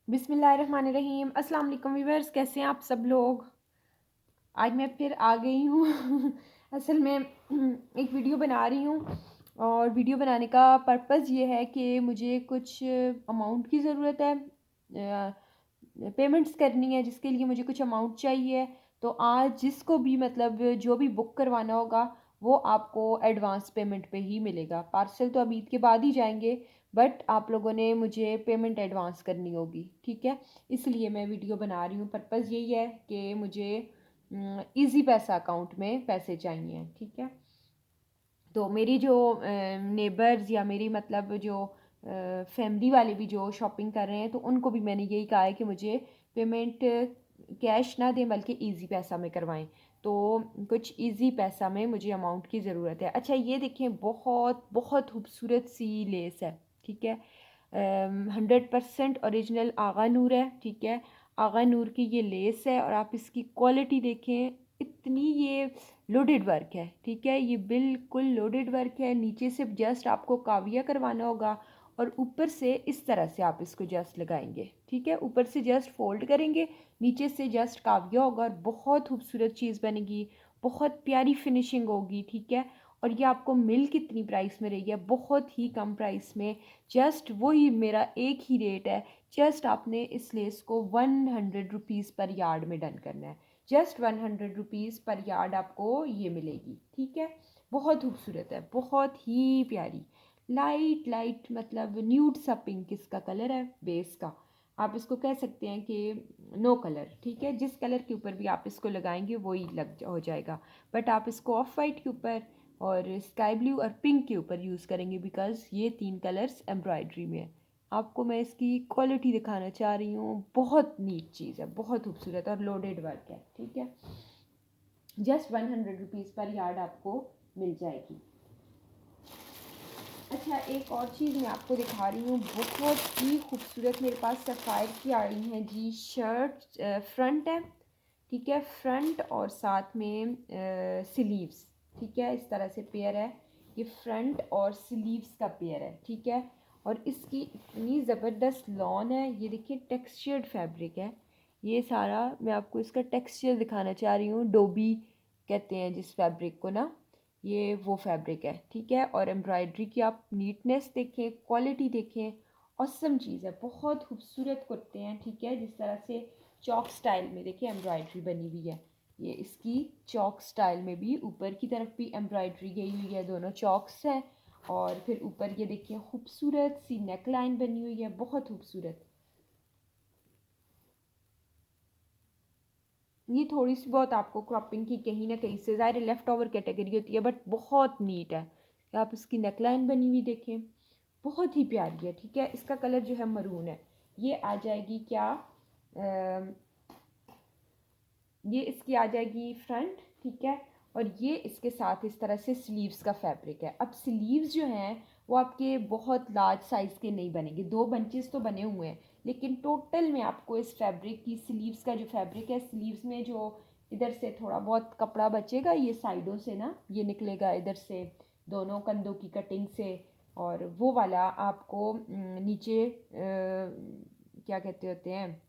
बिस्मिल्लाहिर्रहमानिर्रहीम। अस्सलाम वालेकुम व्यूअर्स, कैसे हैं आप सब लोग। आज मैं फिर आ गई हूँ असल में एक वीडियो बना रही हूँ और वीडियो बनाने का पर्पज़ ये है कि मुझे कुछ अमाउंट की ज़रूरत है, पेमेंट्स करनी है जिसके लिए मुझे कुछ अमाउंट चाहिए। तो आज जिसको भी मतलब जो भी बुक करवाना होगा वो आपको एडवांस पेमेंट पे ही मिलेगा। पार्सल तो अब ईद के बाद ही जाएंगे, बट आप लोगों ने मुझे पेमेंट एडवांस करनी होगी, ठीक है। इसलिए मैं वीडियो बना रही हूँ। पर्पज़ यही है कि मुझे इजी पैसा अकाउंट में पैसे चाहिए, ठीक है। तो मेरी जो नेबर्स या मेरी मतलब जो फैमिली वाले भी जो शॉपिंग कर रहे हैं तो उनको भी मैंने यही कहा है कि मुझे पेमेंट कैश ना दें बल्कि इजी पैसा में करवाएं। तो कुछ इजी पैसा में मुझे अमाउंट की ज़रूरत है। अच्छा, ये देखें, बहुत बहुत खूबसूरत सी लेस है, ठीक है। 100% ओरिजिनल आगा नूर है, ठीक है। आगा नूर की ये लेस है और आप इसकी क्वालिटी देखें, इतनी ये लोडेड वर्क है, ठीक है। ये बिल्कुल लोडेड वर्क है। नीचे से जस्ट आपको काविया करवाना होगा और ऊपर से इस तरह से आप इसको जस्ट लगाएंगे, ठीक है। ऊपर से जस्ट फोल्ड करेंगे, नीचे से जस्ट काविया होगा और बहुत खूबसूरत चीज़ बनेगी, बहुत प्यारी फिनिशिंग होगी, ठीक है। और ये आपको मिल कितनी प्राइस में रही है, बहुत ही कम प्राइस में। जस्ट वही मेरा एक ही रेट है। जस्ट आपने इस लेस को 100 रुपीज़ पर यार्ड में डन करना है। जस्ट 100 रुपीज़ पर यार्ड आपको ये मिलेगी, ठीक है। बहुत खूबसूरत है, बहुत ही प्यारी। लाइट लाइट मतलब न्यूड सा पिंक इसका कलर है बेस का। आप इसको कह सकते हैं कि नो कलर, ठीक है। जिस कलर के ऊपर भी आप इसको लगाएंगे वही हो जाएगा। बट आप इसको ऑफ वाइट के ऊपर और स्काई ब्लू और पिंक के ऊपर यूज़ करेंगे बिकॉज ये तीन कलर्स एम्ब्रॉयडरी में है। आपको मैं इसकी क्वालिटी दिखाना चाह रही हूँ। बहुत नीट चीज़ है, बहुत खूबसूरत और लोडेड वर्क है, ठीक है। जस्ट 100 रुपीज़ पर यार्ड आपको मिल जाएगी। अच्छा, एक और चीज़ मैं आपको दिखा रही हूँ, बहुत ही खूबसूरत मेरे पास सफ़ायर की आई हैं जी शर्ट। फ्रंट है, ठीक है, फ्रंट और साथ में स्लीव्स, ठीक है। इस तरह से पेयर है, ये फ्रंट और स्लीव्स का पेयर है, ठीक है। और इसकी इतनी ज़बरदस्त लॉन है, ये देखिए टेक्सचर्ड फैब्रिक है। ये सारा मैं आपको इसका टेक्सचर दिखाना चाह रही हूँ। डोबी कहते हैं जिस फैब्रिक को ना, ये वो फैब्रिक है, ठीक है। और एम्ब्रॉयडरी की आप नीटनेस देखें, क्वालिटी देखें, औसम चीज़ है। बहुत खूबसूरत कुर्ते हैं, ठीक है। जिस तरह से चौक स्टाइल में देखिए एम्ब्रॉयडरी बनी हुई है, ये इसकी चौक स्टाइल में भी ऊपर की तरफ भी एम्ब्रॉयडरी गई हुई है, दोनों चौक्स हैं। और फिर ऊपर ये देखिए खूबसूरत सी नेक लाइन बनी हुई है, बहुत खूबसूरत। ये थोड़ी सी बहुत आपको क्रॉपिंग की कहीं ना कहीं से ज़ाहिर लेफ़्ट ओवर कैटेगरी होती है, बट बहुत नीट है। आप इसकी नेकलाइन बनी हुई देखें, बहुत ही प्यारी है, ठीक है। इसका कलर जो है मरून है। ये आ जाएगी क्या, ये इसकी आ जाएगी फ्रंट, ठीक है। और ये इसके साथ इस तरह से स्लीव्स का फैब्रिक है। अब स्लीव्स जो हैं वो आपके बहुत लार्ज साइज़ के नहीं बनेंगे, दो बंचेस तो बने हुए हैं, लेकिन टोटल में आपको इस फैब्रिक की स्लीव्स का जो फैब्रिक है, स्लीव्स में जो इधर से थोड़ा बहुत कपड़ा बचेगा, ये साइडों से ना ये निकलेगा इधर से, दोनों कंधों की कटिंग से। और वो वाला आपको नीचे क्या कहते होते हैं,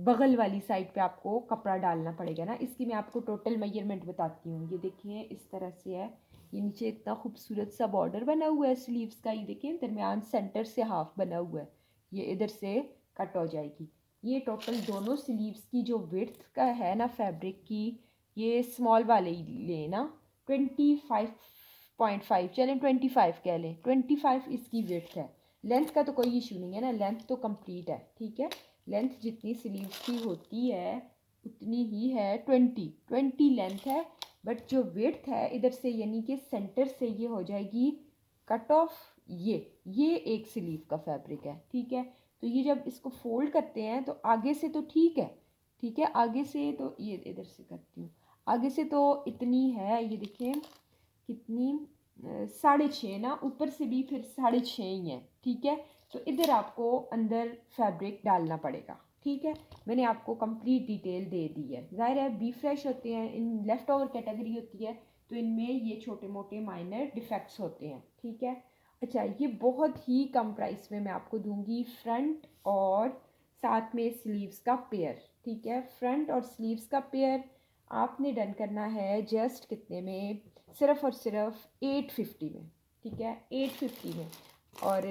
बगल वाली साइड पे आपको कपड़ा डालना पड़ेगा ना। इसकी मैं आपको टोटल मेजरमेंट बताती हूँ। ये देखिए इस तरह से है। ये नीचे इतना खूबसूरत सा बॉर्डर बना हुआ है स्लीव्स का, ये देखिए दरमियान सेंटर से हाफ बना हुआ है, ये इधर से कट हो जाएगी। ये टोटल दोनों स्लीव्स की जो विड्थ का है ना फैब्रिक की, ये स्मॉल वाले ही लेना, 25.5, चलें 25 कह लें, 25 इसकी विड्थ है। लेंथ का तो कोई इशू नहीं है ना, लेंथ तो कंप्लीट है, ठीक है। लेंथ जितनी स्लीव्स की होती है उतनी ही है, 20 लेंथ है। बट जो विड्थ है इधर से यानी कि सेंटर से ये हो जाएगी कट ऑफ। ये एक स्लीव का फैब्रिक है, ठीक है। तो ये जब इसको फोल्ड करते हैं तो आगे से तो ठीक है, ठीक है। आगे से तो ये इधर से करती हूँ, आगे से तो इतनी है, ये देखिए कितनी, 6.5 ना, ऊपर से भी फिर 6.5 ही है, ठीक है। तो इधर आपको अंदर फैब्रिक डालना पड़ेगा, ठीक है। मैंने आपको कंप्लीट डिटेल दे दी है। ज़ाहिर है बी फ्रेश होते हैं, इन लेफ़्ट ओवर कैटेगरी होती है तो इनमें ये छोटे मोटे माइनर डिफेक्ट्स होते हैं, ठीक है। अच्छा, ये बहुत ही कम प्राइस में मैं आपको दूंगी फ्रंट और साथ में स्लीव्स का पेयर, ठीक है। फ्रंट और स्लीव्स का पेयर आपने डन करना है जस्ट कितने में, सिर्फ़ और सिर्फ 850 में, ठीक है, 850 में। और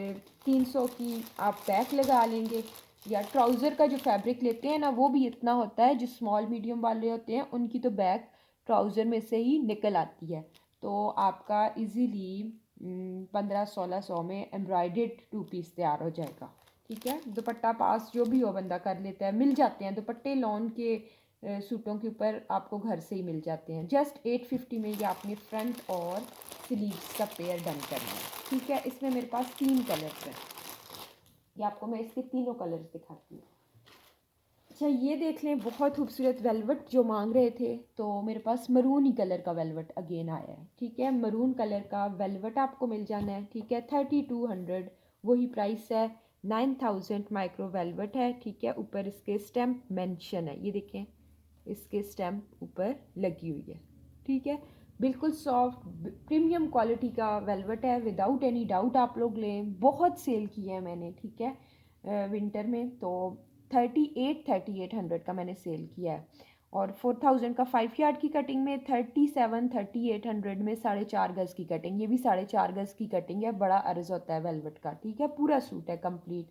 300 की आप बैक लगा लेंगे, या ट्राउज़र का जो फैब्रिक लेते हैं ना वो भी इतना होता है, जो स्मॉल मीडियम वाले होते हैं उनकी तो बैक ट्राउज़र में से ही निकल आती है। तो आपका इजीली 1500-1600 में एम्ब्रॉयडेड 2 पीस तैयार हो जाएगा, ठीक है। दुपट्टा पास जो भी हो बंदा कर लेता है, मिल जाते हैं दुपट्टे लॉन के सूटों के ऊपर आपको घर से ही मिल जाते हैं। जस्ट 850 में ये आपने फ्रंट और स्लीव्स का पेयर डन करना है, ठीक है। इसमें मेरे पास 3 कलर्स हैं, ये आपको मैं इसके तीनों कलर्स दिखाती हूँ। अच्छा ये देख लें, बहुत खूबसूरत वेलवेट जो मांग रहे थे, तो मेरे पास मरून ही कलर का वेलवेट अगेन आया है, ठीक है। मरून कलर का वेलवेट आपको मिल जाना है, ठीक है। 3200 वही प्राइस है। 9000 माइक्रो वेलवेट है, ठीक है। ऊपर इसके स्टैम्प मेंशन है, ये देखें इसके स्टैम्प ऊपर लगी हुई है, ठीक है। बिल्कुल सॉफ्ट प्रीमियम क्वालिटी का वेलवेट है, विदाउट एनी डाउट आप लोग लें। बहुत सेल किया है मैंने, ठीक है, विंटर में तो 3800 का मैंने सेल किया है। और 4000 का 5 यार्ड की कटिंग में, 3800 में 4.5 गज़ की कटिंग, ये भी 4.5 गज़ की कटिंग है, बड़ा अर्ज होता है वेलवेट का, ठीक है। पूरा सूट है कंप्लीट।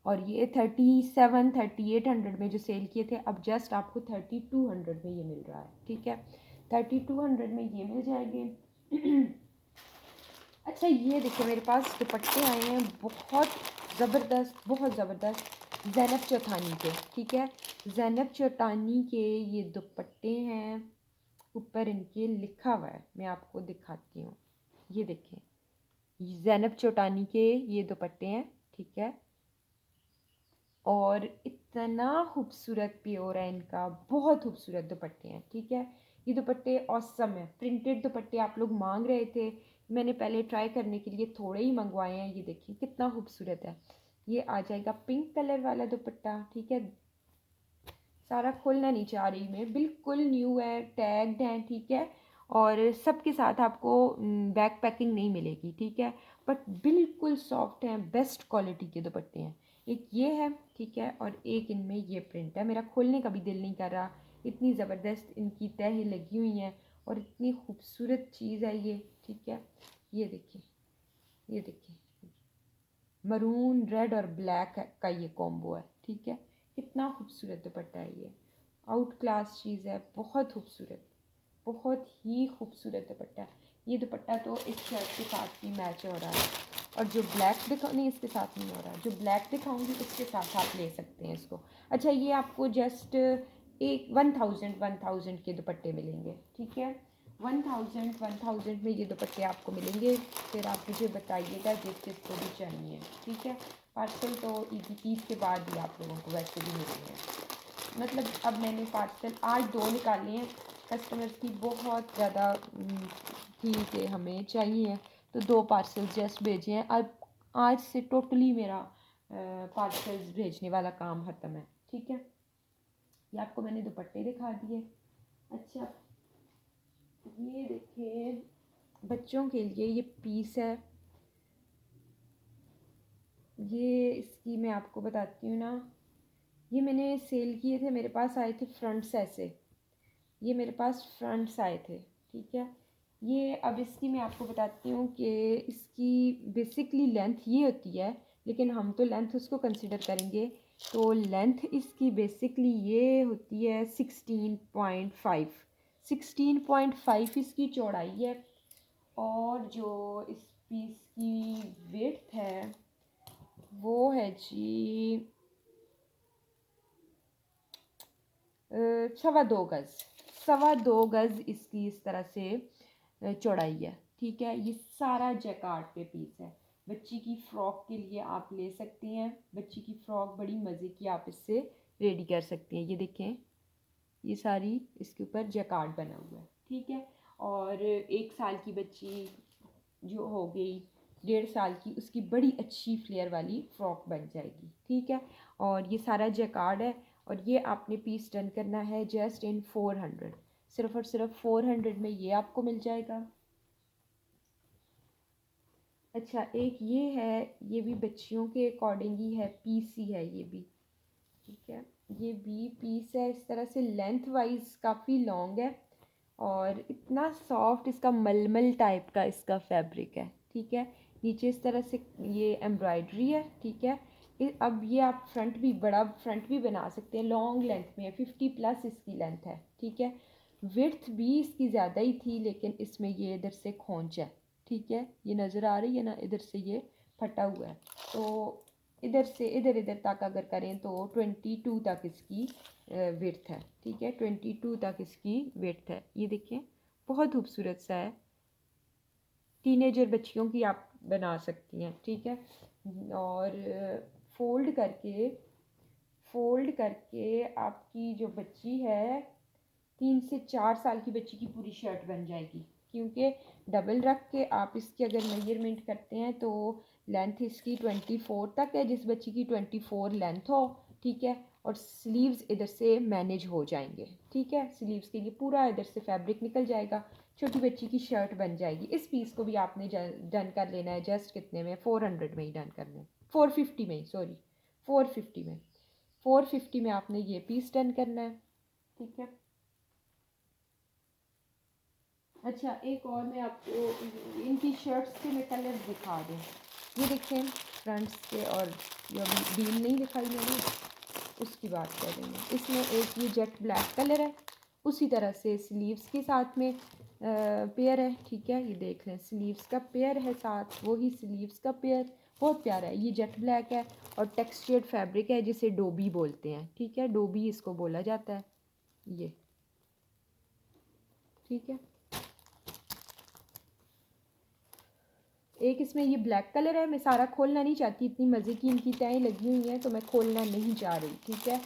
और ये 3800 में जो सेल किए थे, अब जस्ट आपको 3200 में ये मिल रहा है, ठीक है। 3200 में ये मिल जाएंगे। अच्छा ये देखिए मेरे पास दुपट्टे आए हैं बहुत ज़बरदस्त ज़ैनब चौथानी के, ठीक है। ज़ैनब चौथानी के ये दुपट्टे हैं, ऊपर इनके लिखा हुआ है, मैं आपको दिखाती हूँ, ये देखें ज़ैनब चौटानी के ये दुपट्टे हैं, ठीक है। और इतना खूबसूरत प्योर है इनका, बहुत खूबसूरत दुपट्टे हैं, ठीक है। ये दुपट्टे ऑसम है, प्रिंटेड दुपट्टे आप लोग मांग रहे थे, मैंने पहले ट्राई करने के लिए थोड़े ही मंगवाए हैं। ये देखिए कितना खूबसूरत है। ये आ जाएगा पिंक कलर वाला दुपट्टा, ठीक है। सारा खोलना नहीं चाह रही मैं, बिल्कुल न्यू है, टैग्ड है, ठीक है। और सबके साथ आपको बैक पैकिंग नहीं मिलेगी, ठीक है। बट बिल्कुल सॉफ्ट हैं, बेस्ट क्वालिटी के दुपट्टे हैं। एक ये है, ठीक है, और एक इनमें ये प्रिंट है। मेरा खोलने का भी दिल नहीं कर रहा, इतनी ज़बरदस्त इनकी तह लगी हुई हैं और इतनी खूबसूरत चीज़ है ये, ठीक है। ये देखिए, ये देखिए मरून रेड और ब्लैक का ये कॉम्बो है, ठीक है। कितना खूबसूरत दुपट्टा है ये, आउट क्लास चीज़ है, बहुत खूबसूरत, बहुत ही खूबसूरत दुपट्टा है। ये दुपट्टा तो इस शर्ट के साथ भी मैच हो रहा है, और जो ब्लैक दिखा नहीं इसके साथ नहीं हो रहा, जो ब्लैक दिखाऊंगी उसके साथ आप ले सकते हैं इसको। अच्छा ये आपको जस्ट एक 1000 के दुपट्टे मिलेंगे, ठीक है। 1000 में ये दुपट्टे आपको मिलेंगे। फिर आप मुझे बताइएगा जिस जिसको भी चाहिए, ठीक है। पार्सल तो ईद के बाद ही आप लोगों को वैसे भी मिलेंगे। मतलब अब मैंने पार्सल आज 2 निकाले हैं, कस्टमर्स की बहुत ज़्यादा थी कि हमें चाहिए, तो 2 पार्सल जस्ट भेजे हैं। अब आज से टोटली मेरा पार्सल्स भेजने वाला काम ख़त्म है, ठीक है। ये आपको मैंने दुपट्टे दिखा दिए। अच्छा ये देखिए बच्चों के लिए ये पीस है, ये इसकी मैं आपको बताती हूँ ना, ये मैंने सेल किए थे, मेरे पास आए थे फ्रंट्स ऐसे, ये मेरे पास फ्रंट्स आए थे, ठीक है। ये अब इसकी मैं आपको बताती हूँ कि इसकी बेसिकली लेंथ ये होती है, लेकिन हम तो लेंथ उसको कंसिडर करेंगे, तो लेंथ इसकी बेसिकली ये होती है 16.5 इसकी चौड़ाई है। और जो इस पीस की विड्थ है वो है जी 2.25 गज़, 2.25 गज़ इसकी इस तरह से चौड़ाई है, ठीक है। ये सारा जैकार्ड पे पीस है, बच्ची की फ़्रॉक के लिए आप ले सकती हैं, बच्ची की फ़्रॉक बड़ी मज़े की आप इससे रेडी कर सकती हैं। ये देखें ये सारी इसके ऊपर जैकार्ड बना हुआ है, ठीक है। और 1 साल की बच्ची जो हो गई, 1.5 साल की, उसकी बड़ी अच्छी फ्लेयर वाली फ़्रॉक बन जाएगी, ठीक है। और ये सारा जैकार्ड है, और ये आपने पीस डन करना है जस्ट इन 400, सिर्फ और सिर्फ 400 में ये आपको मिल जाएगा। अच्छा एक ये है, ये भी बच्चियों के अकॉर्डिंग ही है, पीस ही है ये भी, ठीक है, ये भी पीस है। इस तरह से लेंथ वाइज काफ़ी लॉन्ग है और इतना सॉफ्ट, इसका मलमल टाइप का इसका फैब्रिक है। ठीक है, नीचे इस तरह से ये एम्ब्रॉयडरी है। ठीक है, अब ये आप फ्रंट भी, बड़ा फ्रंट भी बना सकते हैं। लॉन्ग लेंथ में है, 50 प्लस इसकी लेंथ है। ठीक है, विड्थ भी इसकी ज़्यादा ही थी, लेकिन इसमें ये इधर से खोंच है। ठीक है, ये नज़र आ रही है ना, इधर से ये फटा हुआ है। तो इधर से इधर इधर तक अगर करें तो 22 तक इसकी विड्थ है। ठीक है, 22 तक इसकी विड्थ है। ये देखें, बहुत खूबसूरत सा है, टीनेजर बच्चियों की आप बना सकती हैं। ठीक है, और फोल्ड करके फोल्ड करके आपकी जो बच्ची है, 3 से 4 साल की बच्ची की पूरी शर्ट बन जाएगी। क्योंकि डबल रख के आप इसकी अगर मेजरमेंट करते हैं तो लेंथ इसकी 24 तक है, जिस बच्ची की 24 लेंथ हो। ठीक है, और स्लीव्स इधर से मैनेज हो जाएंगे। ठीक है, स्लीव्स के लिए पूरा इधर से फैब्रिक निकल जाएगा, छोटी बच्ची की शर्ट बन जाएगी। इस पीस को भी आपने डन कर लेना है जस्ट कितने में, 400 में ही डन करना है, 450 में, सॉरी 450 में, 450 में आपने ये पीस डन करना है। ठीक है, अच्छा एक और मैं आपको इनकी शर्ट्स के मैं कलर दिखा दूँ। ये देखें फ्रंट्स के, और जो अभी डील नहीं दिखाई मैंने उसकी बात कर रही हूँ। इसमें एक ये जेट ब्लैक कलर है, उसी तरह से स्लीव्स के साथ में पेयर है। ठीक है, ये देख लें, स्लीव्स का पेयर है साथ, वही स्लीव्स का पेयर, बहुत प्यारा है। ये जेट ब्लैक है और टेक्सचर्ड फैब्रिक है, जिसे डोबी बोलते हैं। ठीक है, डोबी इसको बोला जाता है ये। ठीक है, एक इसमें ये ब्लैक कलर है, मैं सारा खोलना नहीं चाहती, इतनी मज़े की इनकी तय लगी हुई हैं तो मैं खोलना नहीं चाह रही। ठीक है,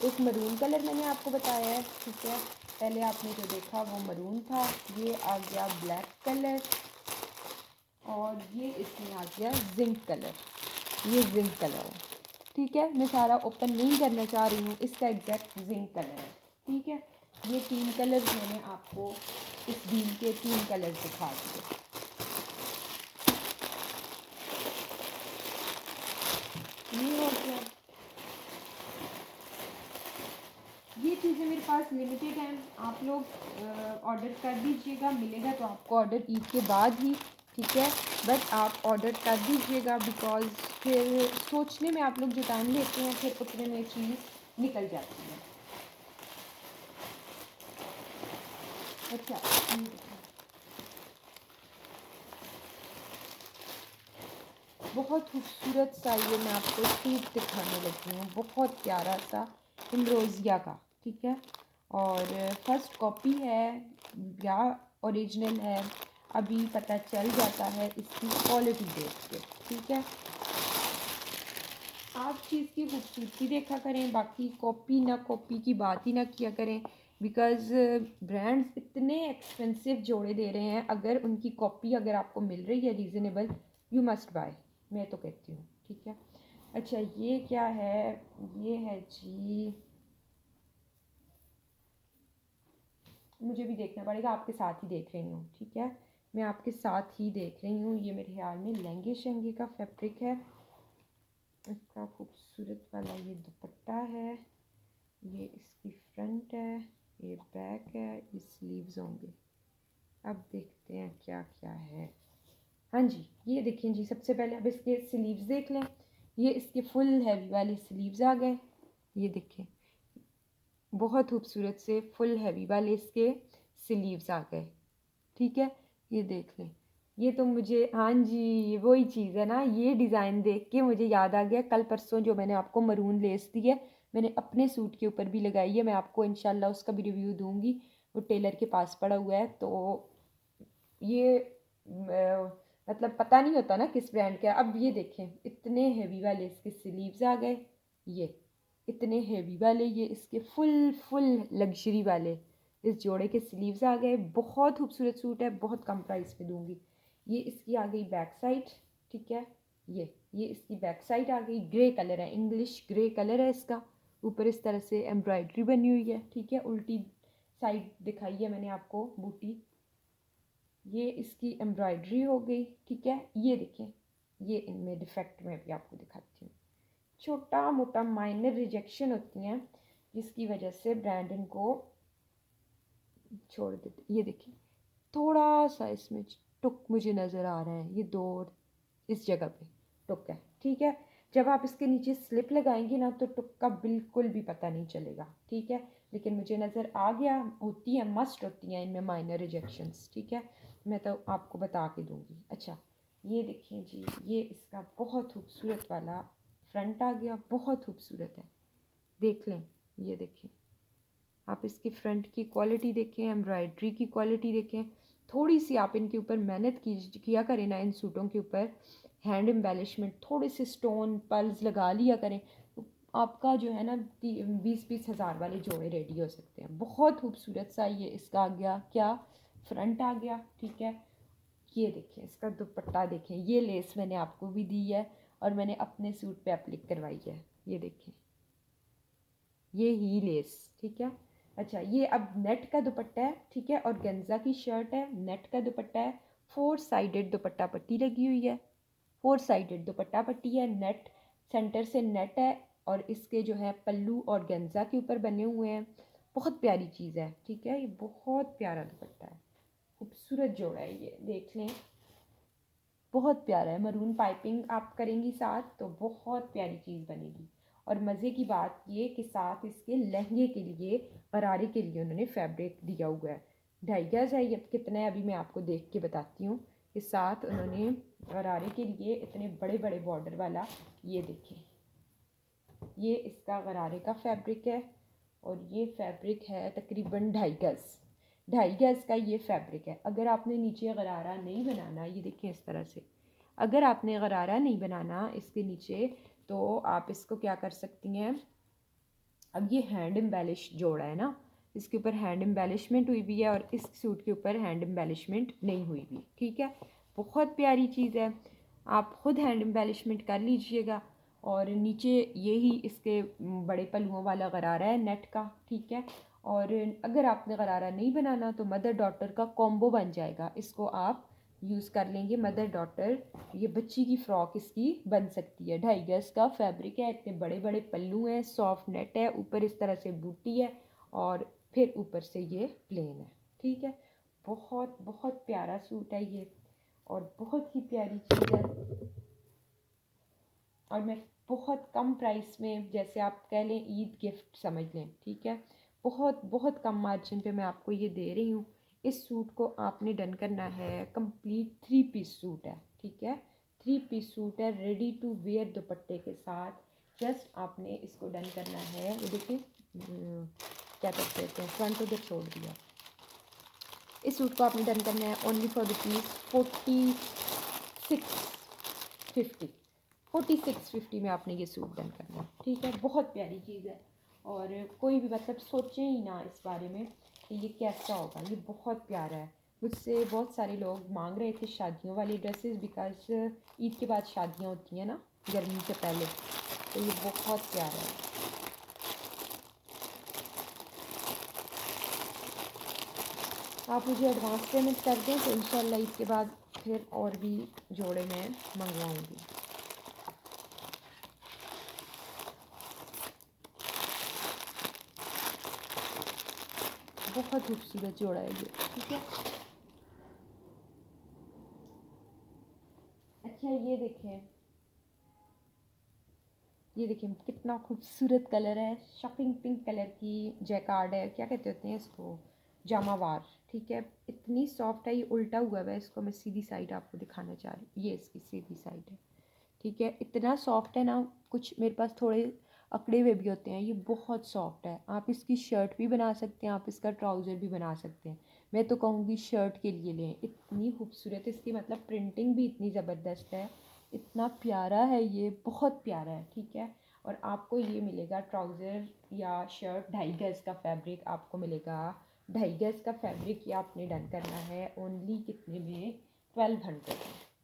एक मरून कलर मैंने आपको बताया है। ठीक है, पहले आपने जो देखा वो मरून था, ये आ गया ब्लैक कलर, और ये इसमें आ गया जिंक कलर, ये जिंक कलर है। ठीक है, मैं सारा ओपन नहीं करना चाह रही हूँ, इसका एग्जैक्ट जिंक कलर है। ठीक है, ये 3 कलर मैंने आपको इस डील के 3 कलर दिखा दिए। ये हो गया, ये चीज़ें मेरे पास लिमिटेड हैं, आप लोग ऑर्डर कर दीजिएगा, मिलेगा तो आपको ऑर्डर ईद के बाद ही। ठीक है, बट आप ऑर्डर कर दीजिएगा, बिकॉज़ फिर सोचने में आप लोग जो टाइम लेते हैं फिर उतने में चीज़ निकल जाती है। अच्छा, बहुत खूबसूरत सा ये मैं आपको सूट दिखाने लगी हूँ, बहुत प्यारा सा इम्ब्रोजिया का। ठीक है, और फर्स्ट कॉपी है या ओरिजिनल है, अभी पता चल जाता है इसकी क्वालिटी देख के। ठीक है, आप चीज़ की खूबसूरती देखा करें, बाकी कॉपी ना कॉपी की बात ही ना किया करें, बिकॉज़ ब्रांड्स इतने एक्सपेंसिव जोड़े दे रहे हैं, अगर उनकी कॉपी अगर आपको मिल रही है रीज़नेबल, यू मस्ट बाय, मैं तो कहती हूँ। ठीक है, अच्छा ये क्या है, ये है जी, मुझे भी देखना पड़ेगा, आपके साथ ही देख रही हूँ। ठीक है, मैं आपके साथ ही देख रही हूँ, ये मेरे ख्याल में लहंगे शहंगे का फैब्रिक है। इसका खूबसूरत वाला ये दुपट्टा है, ये इसकी फ्रंट है, ये बैक है, ये स्लीव्स होंगे। अब देखते हैं क्या क्या है। हाँ जी, ये देखें जी, सबसे पहले अब इसके स्लीव्स देख लें। ये इसके फुल हैवी वाले स्लीव्स आ गए, ये देखें, बहुत खूबसूरत से फुल हैवी वाले इसके स्लीव्स आ गए। ठीक है, ये देख लें, ये तो मुझे, हाँ जी वही चीज़ है ना, ये डिज़ाइन देख के मुझे याद आ गया, कल परसों जो मैंने आपको मरून लेस दी है, मैंने अपने सूट के ऊपर भी लगाई है, मैं आपको इंशाल्लाह उसका भी रिव्यू दूंगी, वो टेलर के पास पड़ा हुआ है। तो ये मतलब पता नहीं होता ना किस ब्रांड का। अब ये देखें, इतने हेवी वाले इसके स्लीव्स आ गए, ये इतने हेवी वाले, ये इसके फुल फुल लग्जरी वाले इस जोड़े के स्लीव्स आ गए। बहुत खूबसूरत सूट है, बहुत कम प्राइस पे दूंगी। ये इसकी आ गई बैक साइड। ठीक है, ये इसकी बैक साइड आ गई, ग्रे कलर है, इंग्लिश ग्रे कलर है इसका, ऊपर इस तरह से एम्ब्रॉयडरी बनी हुई है। ठीक है, उल्टी साइड दिखाई है मैंने आपको बूटी, ये इसकी एम्ब्रॉयडरी हो गई। ठीक है, ये देखें, ये इनमें डिफेक्ट में भी आपको दिखाती हूँ, छोटा मोटा माइनर रिजेक्शन होती हैं जिसकी वजह से ब्रांड इनको छोड़ देते। ये देखिए थोड़ा सा इसमें टुक मुझे नज़र आ रहा है, ये दो इस जगह पे टुक है, ठीक है। जब आप इसके नीचे स्लिप लगाएंगे ना तो टुक का बिल्कुल भी पता नहीं चलेगा, ठीक है। लेकिन मुझे नज़र आ गया, होती है, मस्ट होती हैं इनमें माइनर रिजेक्शंस, ठीक है। मैं तो आपको बता के दूंगी। अच्छा ये देखें जी, ये इसका बहुत खूबसूरत वाला फ्रंट आ गया, बहुत खूबसूरत है, देख लें। ये देखें, आप इसकी फ्रंट की क्वालिटी देखें, एम्ब्रॉयड्री की क्वालिटी देखें। थोड़ी सी आप इनके ऊपर मेहनत किया करें ना, इन सूटों के ऊपर हैंड एम्बेलिशमेंट, थोड़े से स्टोन पर्ल्स लगा लिया करें, तो आपका जो है ना 20-20 हज़ार वाले जोड़े रेडी हो सकते हैं। बहुत खूबसूरत सा ये इसका आ गया, क्या फ्रंट आ गया, ठीक है। ये देखें इसका दुपट्टा देखें, ये लेस मैंने आपको भी दी है और मैंने अपने सूट पे एप्लिक करवाई है, ये देखें, ये ही लेस, ठीक है। अच्छा ये अब नेट का दुपट्टा है, ठीक है, और गेंजा की शर्ट है, नेट का दुपट्टा है, 4 साइडेड दुपट्टा पट्टी लगी हुई है, 4 साइडेड दुपट्टा पट्टी है, नेट सेंटर से नेट है, और इसके जो है पल्लू और गेंजा के ऊपर बने हुए हैं। बहुत प्यारी चीज़ है, ठीक है, ये बहुत प्यारा दुपट्टा है, खूबसूरत जोड़ा है, ये देख लें, बहुत प्यारा है। मरून पाइपिंग आप करेंगी साथ तो बहुत प्यारी चीज़ बनेगी। और मज़े की बात ये कि साथ इसके लहंगे के लिए, गरारे के लिए उन्होंने फैब्रिक दिया हुआ है, 2.5 गज है, ये कितना है अभी मैं आपको देख के बताती हूँ। कि साथ उन्होंने गरारे के लिए इतने बड़े बड़े बॉर्डर वाला, ये देखें, ये इसका गरारे का फैब्रिक है, और ये फैब्रिक है तकरीबन 2.5 गज, 2.5 गज का ये फैब्रिक है। अगर आपने नीचे गरारा नहीं बनाना, ये देखें इस तरह से, अगर आपने गरारा नहीं बनाना इसके नीचे, तो आप इसको क्या कर सकती हैं, अब ये हैंड एम्बेलिश जोड़ा है ना, इसके ऊपर हैंड एम्बेलिशमेंट हुई हुई है और इस सूट के ऊपर हैंड एम्बेलिशमेंट नहीं हुई हुई, ठीक है। बहुत प्यारी चीज़ है, आप ख़ुद हैंड एम्बेलिशमेंट कर लीजिएगा। और नीचे यही इसके बड़े पल्लुओं वाला गरारा है नेट का, ठीक है। और अगर आपने गरारा नहीं बनाना तो मदर डॉटर का कॉम्बो बन जाएगा, इसको आप यूज़ कर लेंगे, मदर डॉटर, ये बच्ची की फ़्रॉक इसकी बन सकती है। 2.5 गज का फैब्रिक है, इतने बड़े बड़े पल्लू हैं, सॉफ्ट नेट है, ऊपर इस तरह से बूटी है, और फिर ऊपर से ये प्लेन है, ठीक है। बहुत बहुत प्यारा सूट है ये, और बहुत ही प्यारी चीज़ है। और मैं बहुत कम प्राइस में, जैसे आप कह लें ईद गिफ्ट समझ लें, ठीक है, बहुत बहुत कम मार्जिन पे मैं आपको ये दे रही हूँ। इस सूट को आपने डन करना है, कंप्लीट 3 पीस सूट है, ठीक है, 3 पीस सूट है, रेडी टू वेयर दुपट्टे के साथ। जस्ट आपने इसको डन करना है। ये देखिए क्या कहते हैं, फ्रंट उधर छोड़ दिया। इस सूट को आपने डन करना है ओनली फॉर ₹4650, 4650 में आपने ये सूट डन करना है, ठीक है। बहुत प्यारी चीज़ है, और कोई भी मतलब सोचें ही ना इस बारे में कि ये कैसा होगा, ये बहुत प्यारा है। मुझसे बहुत सारे लोग मांग रहे थे शादियों वाली ड्रेसेस, बिकॉज ईद के बाद शादियाँ होती हैं ना, गर्मी से पहले, तो ये बहुत प्यारा है। आप मुझे एडवांस पेमेंट कर दें तो इंशाल्लाह ईद के बाद फिर और भी जोड़े मैं मंगवाऊँगी। बहुत खूबसूरत जोड़ा है ये, ठीक है। अच्छा ये देखें कितना खूबसूरत कलर है, शॉकिंग पिंक कलर की जैकार्ड है, क्या कहते होते हैं इसको, जामावार, ठीक है। इतनी सॉफ्ट है, ये उल्टा हुआ है, इसको मैं सीधी साइड आपको दिखाना चाह रही हूँ, ये इसकी सीधी साइड है, ठीक है। इतना सॉफ्ट है ना, कुछ मेरे पास थोड़े अकड़े हुए भी होते हैं, ये बहुत सॉफ्ट है। आप इसकी शर्ट भी बना सकते हैं, आप इसका ट्राउज़र भी बना सकते हैं। मैं तो कहूँगी शर्ट के लिए लें, इतनी खूबसूरत इसकी मतलब प्रिंटिंग भी इतनी ज़बरदस्त है, इतना प्यारा है ये, बहुत प्यारा है, ठीक है। और आपको ये मिलेगा ट्राउज़र या शर्ट 2.5 गज का फैब्रिक आपको मिलेगा, 2.5 गज का फैब्रिक ये आपने डन करना है ओनली कितने में, 1200 में,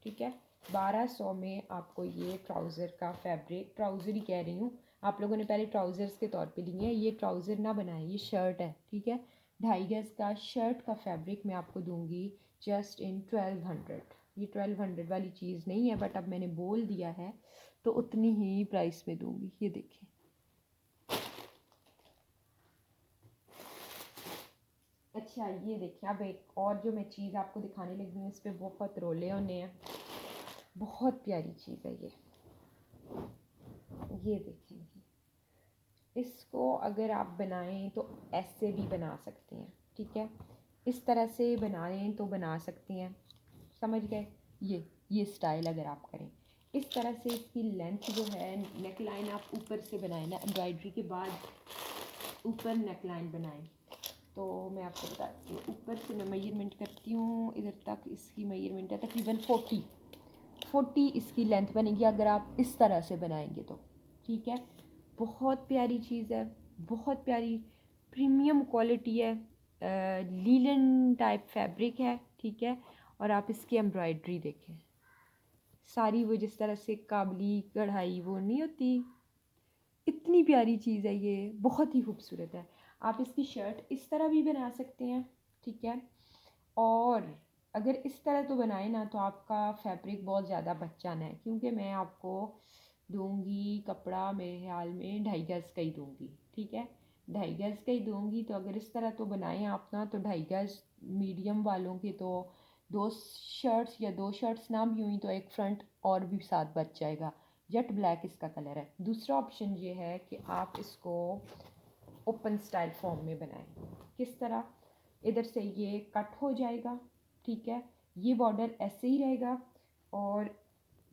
ठीक है। 1200 में आपको ये ट्राउज़र का फैब्रिक, ट्राउज़र ही कह रही हूँ, आप लोगों ने पहले ट्राउज़र्स के तौर पे लिए हैं, ये ट्राउज़र ना बनाए, ये शर्ट है, ठीक है। 2.5 गज का शर्ट का फैब्रिक मैं आपको दूंगी जस्ट इन 1200। ये 1200 वाली चीज़ नहीं है, बट अब मैंने बोल दिया है तो उतनी ही प्राइस में दूंगी। ये देखें, अच्छा ये देखिए, अब एक और जो मैं चीज़ आपको दिखाने लगी हूँ, इस पर बहुत रोले होने हैं। बहुत प्यारी चीज़ है ये देखें। इसको अगर आप बनाएं तो ऐसे भी बना सकते हैं, ठीक है, इस तरह से बनाएं तो बना सकती हैं, समझ गए। ये स्टाइल अगर आप करें इस तरह से, इसकी लेंथ जो है, नेक लाइन आप ऊपर से बनाएं ना, एम्ब्रॉयडरी के बाद ऊपर नेक लाइन बनाएं। तो मैं आपको बताती हूँ, ऊपर से मैं मेजरमेंट करती हूँ, इधर तक इसकी मेजरमेंट है तकरीबन 40 इसकी लेंथ बनेगी अगर आप इस तरह से बनाएंगे तो, ठीक है। बहुत प्यारी चीज़ है, बहुत प्यारी प्रीमियम क्वालिटी है, लीलन टाइप फैब्रिक है, ठीक है। और आप इसकी एम्ब्रॉयडरी देखें सारी, वो जिस तरह से काबली कढ़ाई वो नहीं होती, इतनी प्यारी चीज़ है ये, बहुत ही खूबसूरत है। आप इसकी शर्ट इस तरह भी बना सकते हैं, ठीक है। और अगर इस तरह तो बनाए ना तो आपका फैब्रिक बहुत ज़्यादा बच जाना है, क्योंकि मैं आपको दूंगी कपड़ा मेरे ख्याल में 2.5 गज का ही दूंगी, ठीक है, 2.5 गज का ही दूंगी। तो अगर इस तरह तो बनाएं आप ना, तो 2.5 गज मीडियम वालों के तो 2 शर्ट्स या 2 शर्ट्स ना भी हुई तो एक फ्रंट और भी साथ बच जाएगा। जेट ब्लैक इसका कलर है। दूसरा ऑप्शन ये है कि आप इसको ओपन स्टाइल फॉर्म में बनाएं। किस तरह, इधर से ये कट हो जाएगा, ठीक है, ये बॉर्डर ऐसे ही रहेगा, और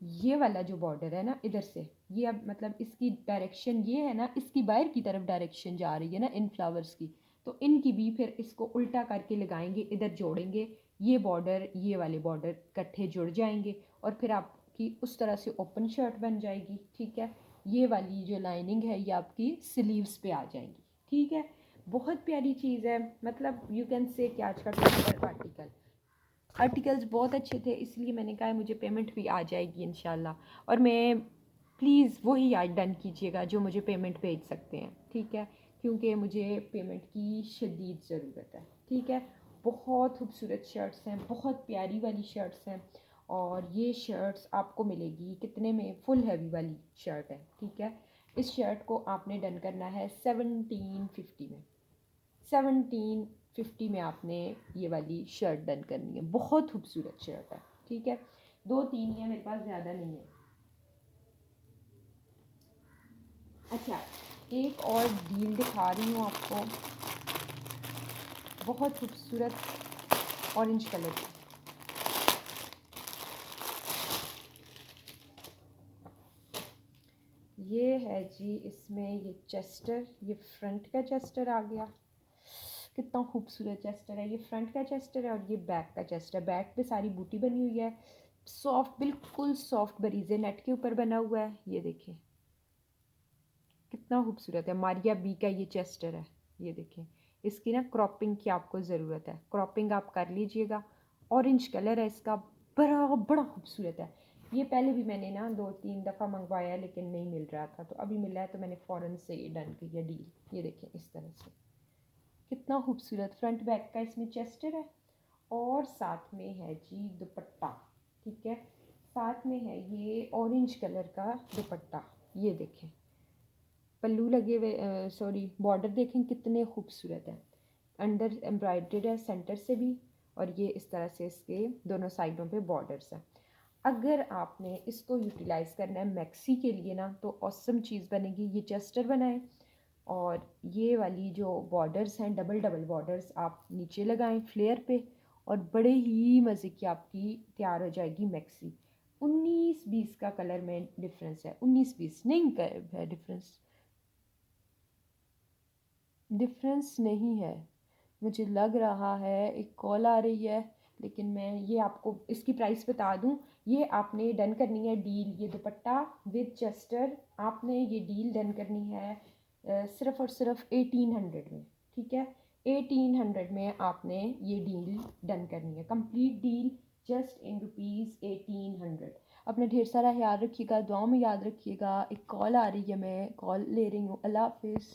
ये वाला जो बॉर्डर है ना इधर से, ये अब मतलब इसकी डायरेक्शन ये है ना, इसकी बाहर की तरफ डायरेक्शन जा रही है ना इन फ्लावर्स की, तो इनकी भी फिर इसको उल्टा करके लगाएंगे, इधर जोड़ेंगे, ये बॉर्डर ये वाले बॉर्डर इकट्ठे जुड़ जाएंगे, और फिर आपकी उस तरह से ओपन शर्ट बन जाएगी, ठीक है। ये वाली जो लाइनिंग है ये आपकी स्लीव्स पे आ जाएंगी, ठीक है। बहुत प्यारी चीज़ है, मतलब यू कैन से कि आज का आर्टिकल्स बहुत अच्छे थे, इसलिए मैंने कहा मुझे पेमेंट भी आ जाएगी इंशाल्लाह। और मैं प्लीज़ वही आज डन कीजिएगा जो मुझे पेमेंट भेज सकते हैं, ठीक है, क्योंकि मुझे पेमेंट की शदीद ज़रूरत है, ठीक है। बहुत खूबसूरत शर्ट्स हैं, बहुत प्यारी वाली शर्ट्स हैं, और ये शर्ट्स आपको मिलेगी कितने में, फुल हैवी वाली शर्ट है, ठीक है। इस शर्ट को आपने डन करना है 1750 में, 1750 में आपने ये वाली शर्ट डन करनी है। बहुत खूबसूरत शर्ट है, ठीक है, 2-3 ही है मेरे पास, ज़्यादा नहीं है। अच्छा, एक और डील दिखा रही हूँ आपको, बहुत खूबसूरत ऑरेंज कलर की। ये है जी, इसमें ये चेस्टर, ये फ्रंट का चेस्टर आ गया, कितना खूबसूरत चेस्टर है। ये फ्रंट का चेस्टर है और ये बैक का चेस्टर है। बैक पे सारी बूटी बनी हुई है, सॉफ्ट, बिल्कुल सॉफ्ट बरीजे नेट के ऊपर बना हुआ है। ये देखें कितना खूबसूरत है। मारिया बी का ये चेस्टर है। ये देखें, इसकी ना क्रॉपिंग की आपको ज़रूरत है, क्रॉपिंग आप कर लीजिएगा। ऑरेंज कलर है इसका, बड़ा बड़ा खूबसूरत है। ये पहले भी मैंने ना 2-3 दफ़ा मंगवाया लेकिन नहीं मिल रहा था, तो अभी मिला है तो मैंने फ़ौरन से डन किया डील। ये देखें इस तरह से कितना खूबसूरत फ्रंट बैक का इसमें चेस्टर है, और साथ में है जी दुपट्टा, ठीक है, साथ में है ये ऑरेंज कलर का दुपट्टा। ये देखें पल्लू लगे हुए, सॉरी बॉर्डर देखें कितने खूबसूरत हैं, अंडर एम्ब्रॉयडर्ड है सेंटर से भी, और ये इस तरह से इसके दोनों साइडों पे बॉर्डर्स हैं। अगर आपने इसको यूटिलाइज़ करना है मैक्सी के लिए ना, तो ऑसम चीज़ बनेगी। ये चेस्टर बनाएं, और ये वाली जो बॉर्डर्स हैं, डबल डबल बॉर्डर्स आप नीचे लगाएं फ्लेयर पे, और बड़े ही मज़े की आपकी तैयार हो जाएगी मैक्सी। 19-20 का कलर में डिफरेंस है, 19-20 नहीं है डिफरेंस, डिफरेंस नहीं है, मुझे लग रहा है। एक कॉल आ रही है, लेकिन मैं ये आपको इसकी प्राइस बता दूं। ये आपने डन करनी है डील, ये दुपट्टा विद चेस्टर आपने ये डील डन करनी है सिर्फ़ और सिर्फ 1800 में, ठीक है। 1800 में आपने ये डील डन करनी है, कंप्लीट डील जस्ट इन ₹1800। अपना ढेर सारा ख्याल रखिएगा, दुआओं में याद रखिएगा। एक कॉल आ रही है, मैं कॉल ले रही हूँ। अल्लाह हाफिज़।